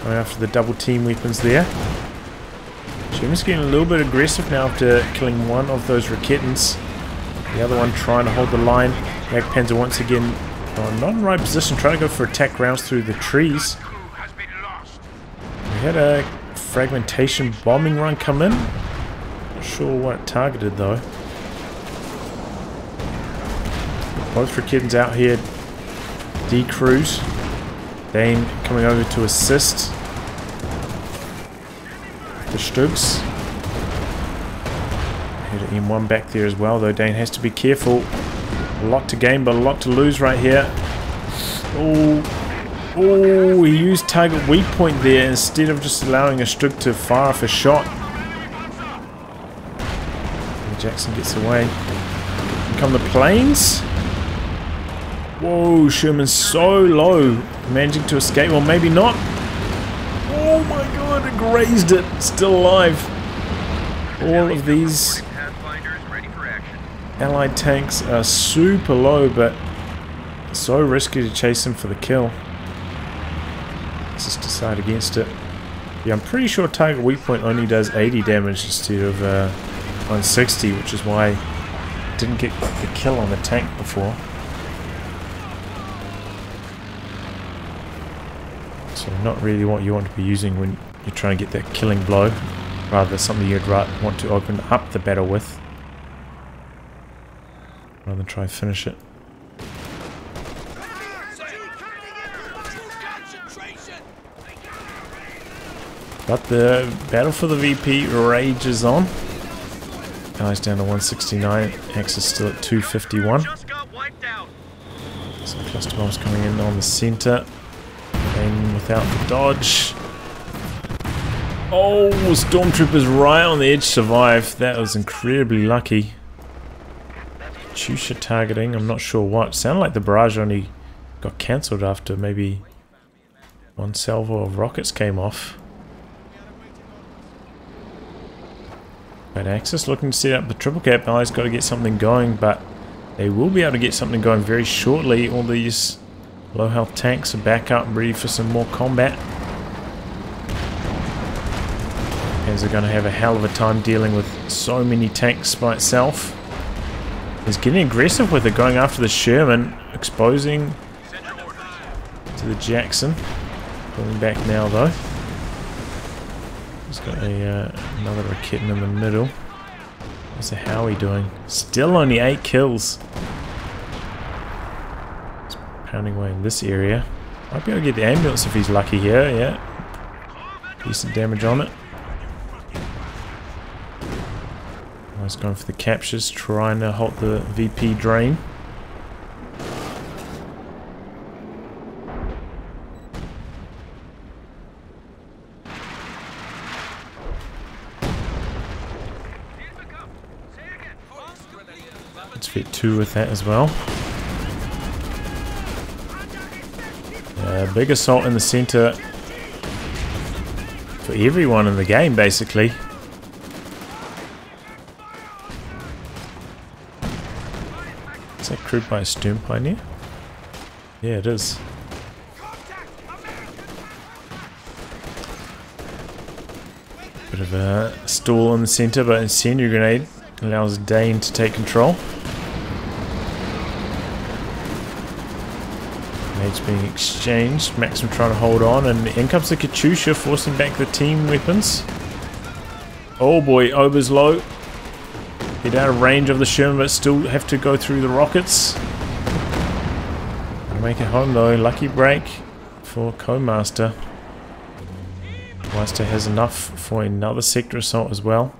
Going after the double team weapons there. Sherman's getting a little bit aggressive now after killing one of those Raketans. The other one trying to hold the line. Jagdpanzer once again not in the right position, trying to go for attack rounds through the trees. We had a fragmentation bombing run come in. Not sure what it targeted though. Both Raketans out here. Decruise. Dane coming over to assist the Stugs. Hit an M1 back there as well, though. Dane has to be careful. A lot to gain, but a lot to lose right here. Oh, he used target weak point there instead of just allowing a Strug to fire off a shot. And Jackson gets away. Here come the planes. Whoa, Sherman's so low. Managing to escape, or maybe not. Oh my god, it grazed it. Still alive. All of these allied tanks are super low, but so risky to chase them for the kill. Let's just decide against it. Yeah, I'm pretty sure target weak point only does 80 damage instead of 160, which is why I didn't get the kill on the tank before. So not really what you want to be using when you're trying to get that killing blow. Rather something you'd want to open up the battle with, rather than try and finish it. But the battle for the VP rages on. Guy's down to 169, Axis still at 251. Some cluster bombs coming in on the center. Aim without the dodge. Oh, Stormtroopers right on the edge survived. That was incredibly lucky. Chusha targeting, I'm not sure what. Sounded like the barrage only got cancelled after maybe one salvo of rockets came off. But Axis looking to set up the triple cap. Allies got to get something going, but they will be able to get something going very shortly. All these low health tanks are back up, ready for some more combat. As they're going to have a hell of a time dealing with so many tanks by itself. He's getting aggressive with it, going after the Sherman, exposing to the Jackson. Pulling back now though. He's got another Recon in the middle. What's the Howie doing? Still only 8 kills. He's pounding away in this area. Might be able to get the ambulance if he's lucky here, yeah. Decent damage on it. He's going for the captures, trying to halt the VP drain. Let's fit 2 with that as well. Big assault in the center for everyone in the game, basically. Is that crewed by a Stern Pioneer? Yeah, it is. Bit of a stall in the center, but incendiary grenade allows Dane to take control. Grenades being exchanged. Maxim trying to hold on, and in comes the Katyusha, forcing back the team weapons. Oh boy, Ober's low. Get out of range of the Sherman, but still have to go through the rockets. Make it home though. Lucky break for COHm4st3r. COHm4st3r has enough for another sector assault as well.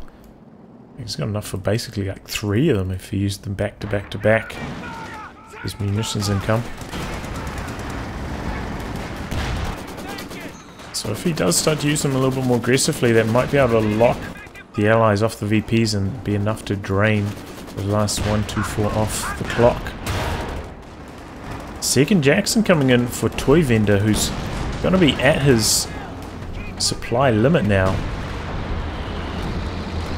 He's got enough for basically like 3 of them if he used them back to back to back. His munitions income. So if he does start to use them a little bit more aggressively, that might be able to lock the allies off the VPs and be enough to drain the last 1, 2, 4 off the clock. Second Jackson coming in for Toyvendor, who's going to be at his supply limit now.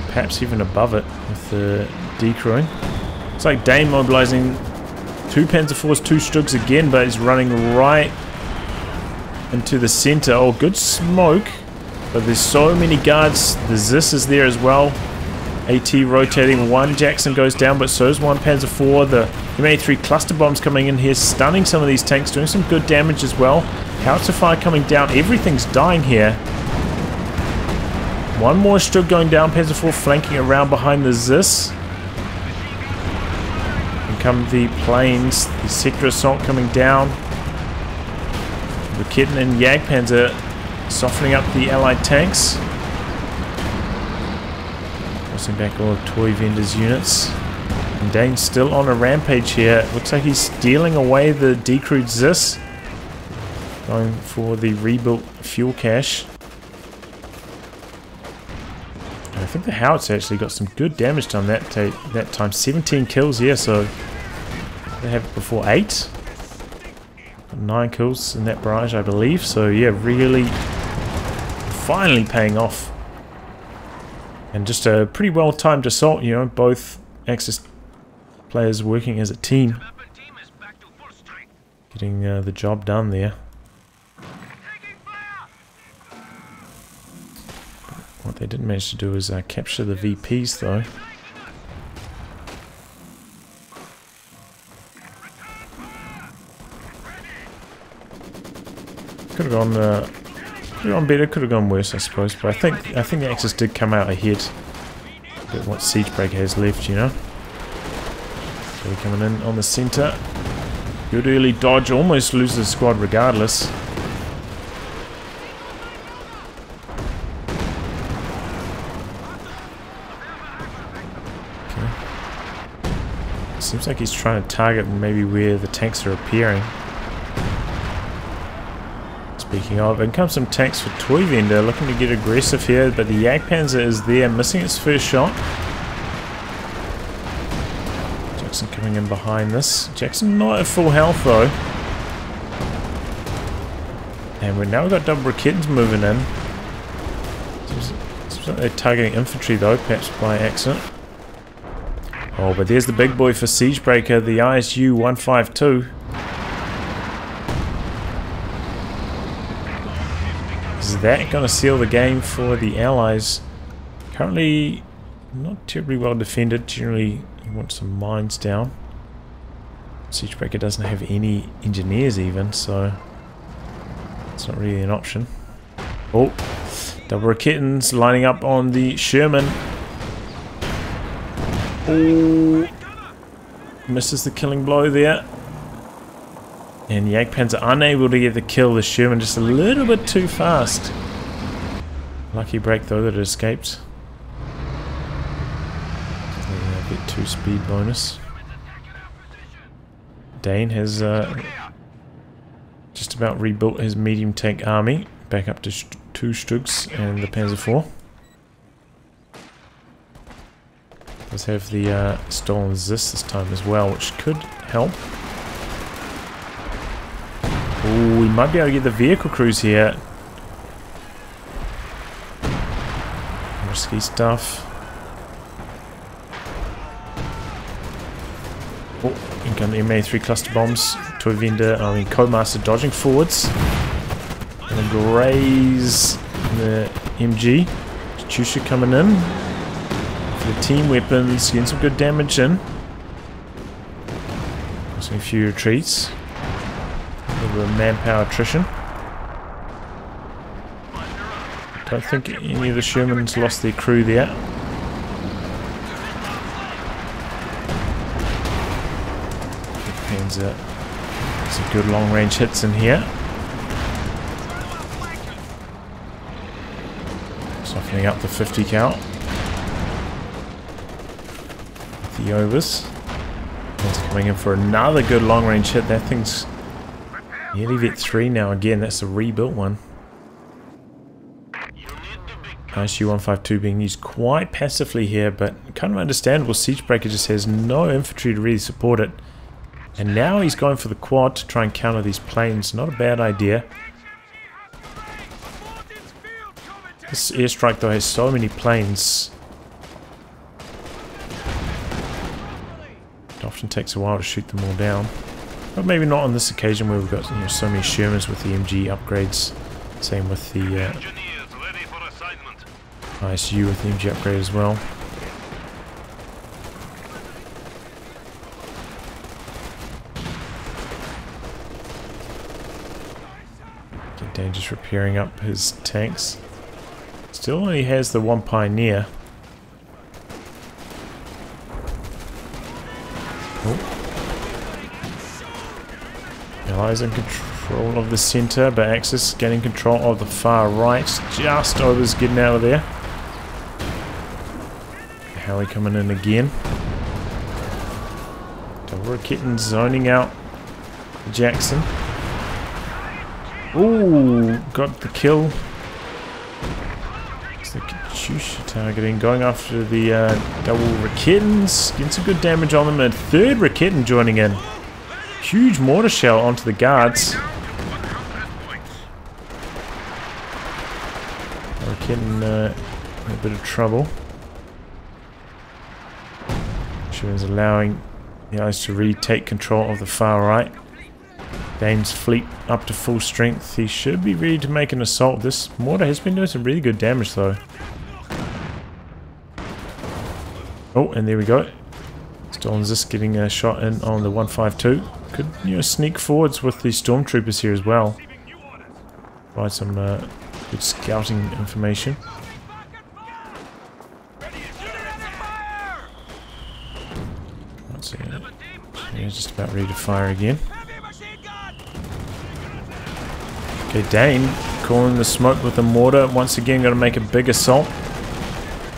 Perhaps even above it with the decrewing. It's like Dane mobilizing 2 Panzer IVs, 2 Strugs again, but he's running right into the center. Oh, good smoke. But there's so many guards. The Zis is there as well. AT rotating. 1 Jackson goes down, but so is 1 Panzer IV. The MA3 cluster bombs coming in here, stunning some of these tanks, doing some good damage as well. Howitzer fire coming down. Everything's dying here. 1 more Strug going down. Panzer IV flanking around behind the Zis. And come the planes. The sector assault coming down. The Kitten and Jagdpanzer softening up the allied tanks. Crossing back all of Toyvendor's units. And Dane's still on a rampage here. Looks like he's stealing away the decrewed Zis. Going for the rebuilt fuel cache. I think the Howitzer actually got some good damage done that time. 17 kills here, so they have before 8. 9 kills in that barrage, I believe. So yeah, really finally paying off. And just a pretty well timed assault, you know, both Axis players working as a team. Getting the job done there. What they didn't manage to do is capture the VPs though. Could have gone better, could have gone worse, I suppose. But I think the Axis did come out ahead. But what Siegebreaker has left, you know. So we're coming in on the center. Good early dodge, almost loses the squad regardless. Seems like he's trying to target maybe where the tanks are appearing. Speaking of, in comes some tanks for Toyvendor, looking to get aggressive here, but the Jagdpanzer is there, missing its first shot. Jackson coming in behind this. Jackson not at full health though. And we've now got double Recons moving in. Seems like they're targeting infantry though, perhaps by accident. Oh, but there's the big boy for Siegebreaker, the ISU-152. Is that going to seal the game for the Allies? Currently not terribly well defended. Generally, you want some mines down. Siegebreaker doesn't have any engineers even, so it's not really an option. Oh, double Recons lining up on the Sherman. Oh, misses the killing blow there. And Jagdpanzer unable to get the kill. The Sherman just a little bit too fast. Lucky break though that it escaped. A bit 2 speed bonus. Dane has just about rebuilt his medium tank army. Back up to 2 Stugs and the Panzer IV. Does have the stolen Zis this time as well, which could help. Oh, we might be able to get the vehicle crews here. Risky stuff. Oh, in come the MA3 cluster bombs. Toyvendor, COHm4st3r dodging forwards. Gonna graze the MG. Chusha coming in. The team weapons, getting some good damage in. Causing a few retreats. A little bit of manpower attrition. Don't think any of the Shermans lost their crew there. Panzer. Some good long range hits in here. Softening up the 50 cal. The overs. It's coming in for another good long range hit. That thing's nearly vet 3 now again. That's a rebuilt one. ISU-152 being used quite passively here, but kind of understandable. Siegebreaker just has no infantry to really support it. And now he's going for the quad to try and counter these planes. Not a bad idea. This airstrike though has so many planes. It often takes a while to shoot them all down, but maybe not on this occasion where we've got so many Shermans with the MG upgrades. Same with the ISU with the MG upgrade as well. Get Dane just repairing up his tanks. Still only has the 1 Pioneer. Allies in control of the center, but Axis getting control of the far right. Just Overs getting out of there. Howie coming in again. Double Recon zoning out Jackson. Ooh, got the kill. It's the Katyusha targeting, going after the double Recons. Getting some good damage on them. And third Recon joining in. Huge mortar shell onto the guards. Recon in a bit of trouble. Sherman's allowing the Allies to retake control of the far right. Dane's fleet up to full strength. He should be ready to make an assault. This mortar has been doing some really good damage though. Oh, and there we go. Stolen's just getting a shot in on the 152. Could, you know, sneak forwards with the stormtroopers here as well. Provide some good scouting information. Let's see. Yeah, just about ready to fire again. Okay, Dane calling the smoke with the mortar. Once again, going to make a big assault.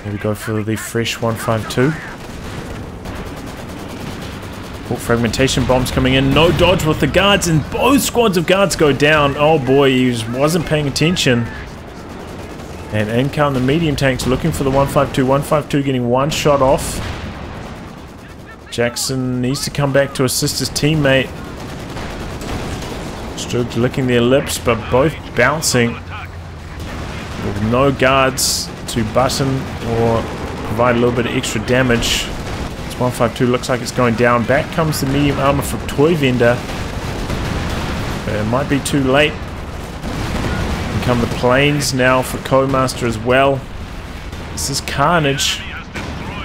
Here we go for the fresh 152. Oh, fragmentation bombs coming in. No dodge with the guards, and both squads of guards go down. Oh boy, he wasn't paying attention. And in come the medium tanks looking for the 152. 152 getting one shot off. Jackson needs to come back to assist his teammate. Stroke licking their lips, but both bouncing with no guards to button or provide a little bit of extra damage. This 152 looks like it's going down. Back comes the medium armor from Toyvendor. It might be too late. And come the planes now for COHm4st3r as well. This is carnage.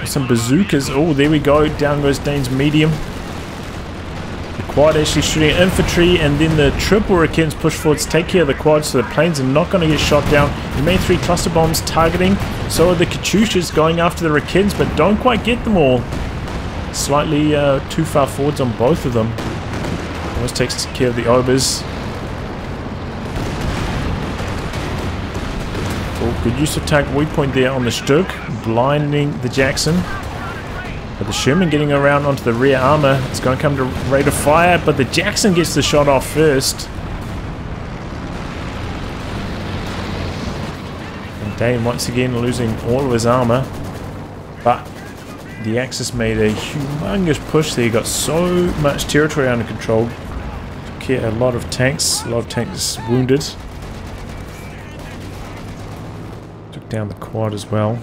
Some bazookas. Oh, there we go. Down goes Dane's medium. The quad actually shooting at infantry, and then the triple Recons push forwards, take care of the quad, so the planes are not going to get shot down. He made 3 cluster bombs targeting. So are the Katyushas going after the Recons, but don't quite get them all. Slightly too far forwards on both of them. Almost takes care of the Obers. Oh, good use of target weak point there on the Stuk, blinding the Jackson. But the Sherman getting around onto the rear armor. It's going to come to rate of fire, but the Jackson gets the shot off first. And Dane once again losing all of his armor. But the Axis made a humongous push there. He got so much territory under control. Took care of a lot of tanks wounded. Took down the quad as well.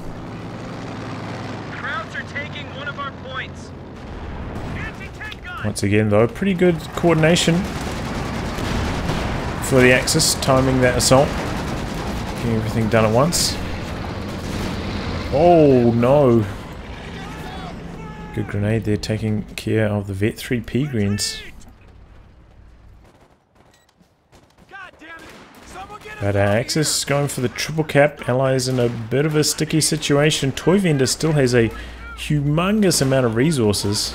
Once again though, pretty good coordination for the Axis, timing that assault. Getting everything done at once. Oh no! Good grenade there, taking care of the Vet 3 P-Greens. But Axis going for the triple cap. Allies in a bit of a sticky situation. Toyvendor still has a humongous amount of resources.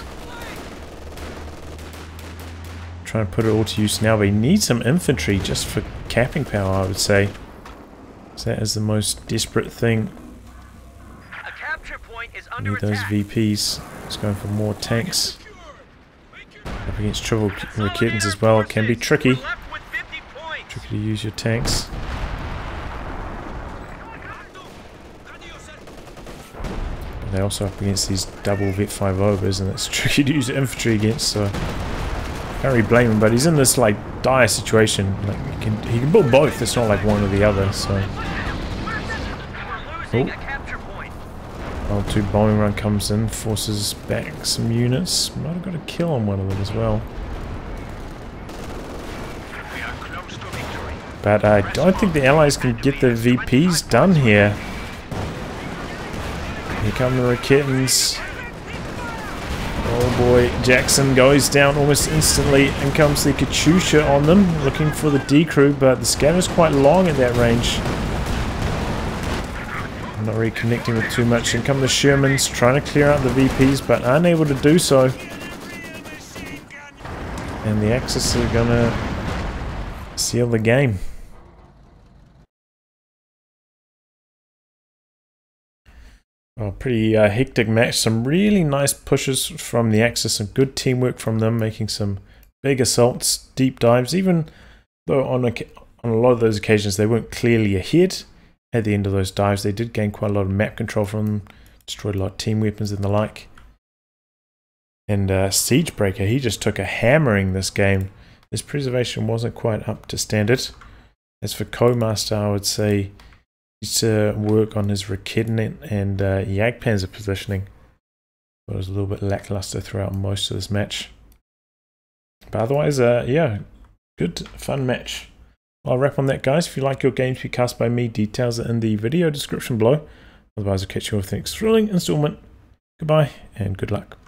Trying to put it all to use now, but he needs some infantry just for capping power, I would say. So that is the most desperate thing. A capture point is Need those VPs. It's going for more tanks. Up against triple Recons as well. It can be tricky. Tricky to use your tanks. And they're also up against these double Vet 5 overs, and it's tricky to use infantry against, so can't really blame him, but he's in this like dire situation. Like he can build both. It's not like one or the other. So, oh, 2 bombing run comes in, forces back some units. Might have got a kill on one of them as well. But I don't think the Allies can get the VPs done here. Here come the Recons. Oh boy, Jackson goes down almost instantly, and comes the Katyusha on them, looking for the D-crew, but the scatter's quite long at that range. I'm not really connecting with too much. In come the Shermans, trying to clear out the VPs, but unable to do so. And the Axis are gonna seal the game. Well, pretty hectic match. Some really nice pushes from the Axis. Some good teamwork from them, making some big assaults, deep dives. Even though on a lot of those occasions they weren't clearly ahead at the end of those dives, they did gain quite a lot of map control from them, destroyed a lot of team weapons and the like. And Siegebreaker, he just took a hammering this game. His preservation wasn't quite up to standard. As for COHm4st3r, I would say he needs to work on his Recon and Jagdpanzer positioning. It was a little bit lackluster throughout most of this match. But otherwise, yeah, good, fun match. I'll wrap on that, guys. If you like your games to be cast by me, details are in the video description below. Otherwise, I'll catch you with the next thrilling installment. Goodbye, and good luck.